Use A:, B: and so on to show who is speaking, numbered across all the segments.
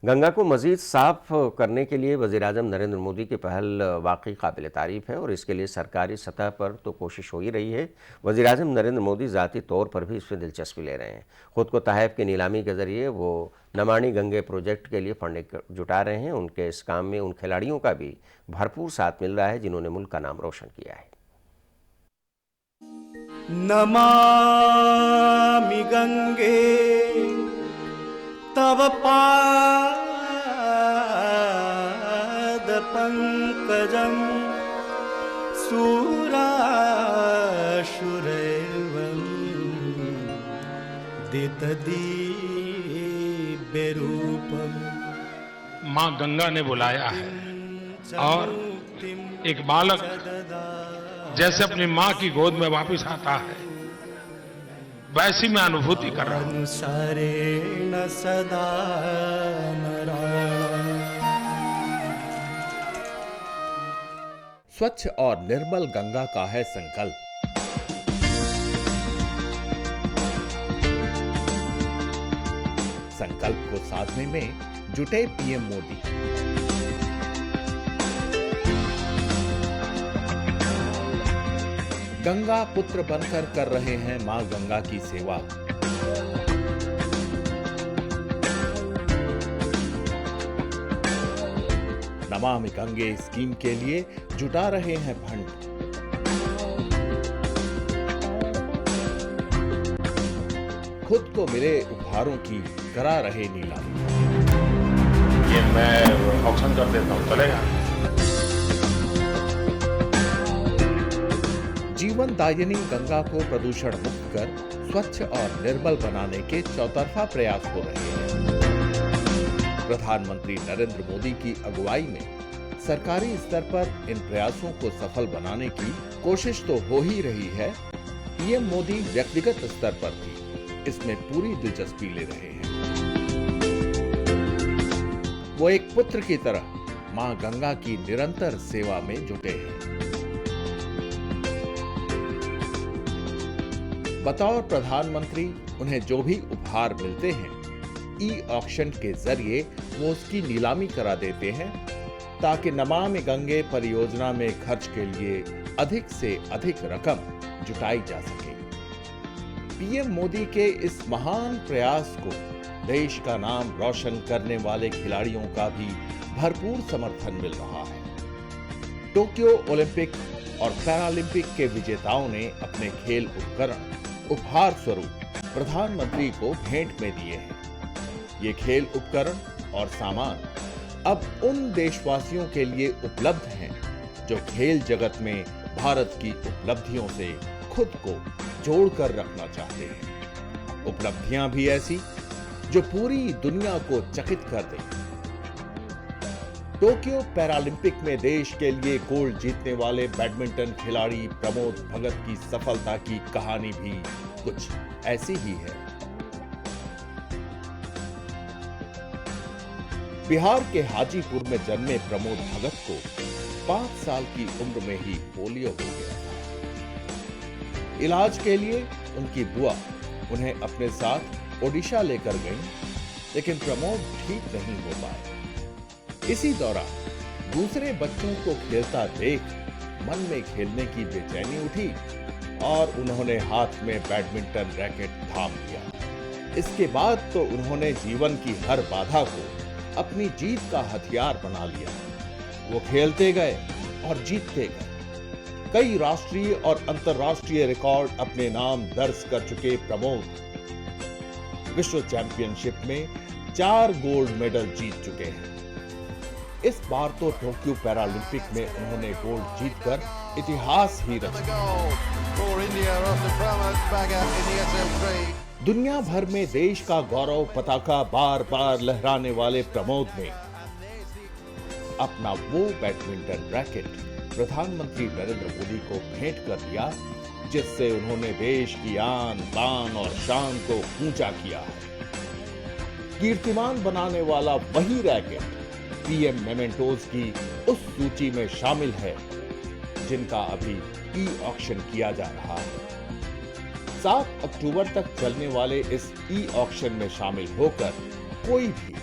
A: गंगा को मज़ीद साफ करने के लिए वज़ीर-ए-आज़म नरेंद्र मोदी की पहल वाक़ई काबिल तारीफ़ है और इसके लिए सरकारी सतह पर तो कोशिश हो ही रही है। वज़ीर-ए-आज़म नरेंद्र मोदी ज़ाती तौर पर भी इसमें दिलचस्पी ले रहे हैं। खुद को तहफ़ की नीलामी के ज़रिए वो नमामि गंगे प्रोजेक्ट के लिए फंडिंग जुटा रहे हैं। उनके इस काम में उन खिलाड़ियों का भी भरपूर साथ मिल रहा है जिन्होंने मुल्क का नाम रोशन किया है।
B: नमामि गंगे तव पादपङ्कजं शूराशुरैर्वन्दितदिव्यरूपम्।
C: माँ गंगा ने बुलाया है और एक बालक जैसे अपनी माँ की गोद में वापस आता है, वैसी मैं अनुभूति कर रहा हूँ।
B: अनुसरेण सदा नराणाम्।
D: स्वच्छ और निर्मल गंगा का है संकल्प। संकल्प को साधने में जुटे पीएम मोदी। गंगा पुत्र बनकर कर रहे हैं मां गंगा की सेवा। नमामि गंगे स्कीम के लिए जुटा रहे हैं फंड। खुद को मिले उपहारों की करा रहे नीलामी।
C: ये मैं ऑक्शन कर देता हूँ, चलेगा?
D: जीवन दायिनी गंगा को प्रदूषण मुक्त कर स्वच्छ और निर्मल बनाने के चौतरफा प्रयास हो रहे हैं। प्रधानमंत्री नरेंद्र मोदी की अगुवाई में सरकारी स्तर पर इन प्रयासों को सफल बनाने की कोशिश तो हो ही रही है। पीएम मोदी व्यक्तिगत स्तर पर भी इसमें पूरी दिलचस्पी ले रहे हैं। वो एक पुत्र की तरह मां गंगा की निरंतर सेवा में जुटे हैं। बतौर प्रधानमंत्री उन्हें जो भी उपहार मिलते हैं, ई ऑक्शन के जरिए वो उसकी नीलामी करा देते हैं ताकि नमामि गंगे परियोजना में खर्च के लिए अधिक से अधिक रकम जुटाई जा सके। पीएम मोदी के इस महान प्रयास को देश का नाम रोशन करने वाले खिलाड़ियों का भी भरपूर समर्थन मिल रहा है। टोक्यो ओलंपिक और पैरालंपिक के विजेताओं ने अपने खेल उपकरण उपहार स्वरूप प्रधानमंत्री को भेंट में दिए हैं। ये खेल उपकरण और सामान अब उन देशवासियों के लिए उपलब्ध हैं जो खेल जगत में भारत की उपलब्धियों से खुद को जोड़कर रखना चाहते हैं। उपलब्धियां भी ऐसी जो पूरी दुनिया को चकित कर दें। टोक्यो पैरालंपिक में देश के लिए गोल्ड जीतने वाले बैडमिंटन खिलाड़ी प्रमोद भगत की सफलता की कहानी भी कुछ ऐसी ही है। बिहार के हाजीपुर में जन्मे प्रमोद भगत को 5 साल की उम्र में ही पोलियो हो गया था। इलाज के लिए उनकी बुआ उन्हें अपने साथ ओडिशा लेकर गईं, लेकिन प्रमोद ठीक नहीं हो पाए। इसी दौरान दूसरे बच्चों को खेलता देख मन में खेलने की बेचैनी उठी और उन्होंने हाथ में बैडमिंटन रैकेट थाम लिया। इसके बाद तो उन्होंने जीवन की हर बाधा को अपनी जीत का हथियार बना लिया। वो खेलते गए और जीतते गए। कई राष्ट्रीय और अंतर्राष्ट्रीय रिकॉर्ड अपने नाम दर्ज कर चुके प्रमोद विश्व चैंपियनशिप में 4 गोल्ड मेडल जीत चुके हैं। इस बार तो टोक्यो पैरालंपिक में उन्होंने गोल्ड जीतकर इतिहास ही रच दिया। दुनिया भर में देश का गौरव पताका बार बार लहराने वाले प्रमोद ने अपना वो बैडमिंटन रैकेट प्रधानमंत्री नरेंद्र मोदी को भेंट कर दिया जिससे उन्होंने देश की आन बान और शान को ऊंचा किया है। कीर्तिमान बनाने वाला वही रैकेट पीएम मेमेंटोज की उस सूची में शामिल है जिनका अभी ई ऑक्शन किया जा रहा है। 7 अक्टूबर तक चलने वाले इस ई ऑक्शन में शामिल होकर कोई भी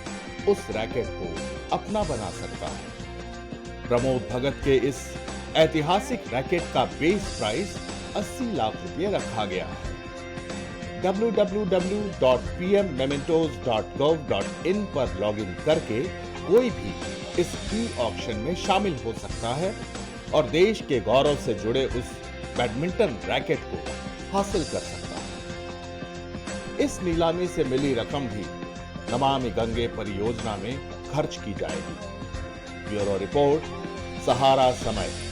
D: उस रैकेट को अपना बना सकता है। प्रमोद भगत के इस ऐतिहासिक रैकेट का बेस प्राइस 80 लाख रुपए रखा गया है। www.pmmementos.gov.in पर लॉगिन करके कोई भी इस ई-ऑक्शन में शामिल हो सकता है और देश के गौरव से जुड़े उस बैडमिंटन रैकेट को हासिल कर सकता है। इस नीलामी से मिली रकम भी नमामि गंगे परियोजना में खर्च की जाएगी। ब्यूरो रिपोर्ट, सहारा समय।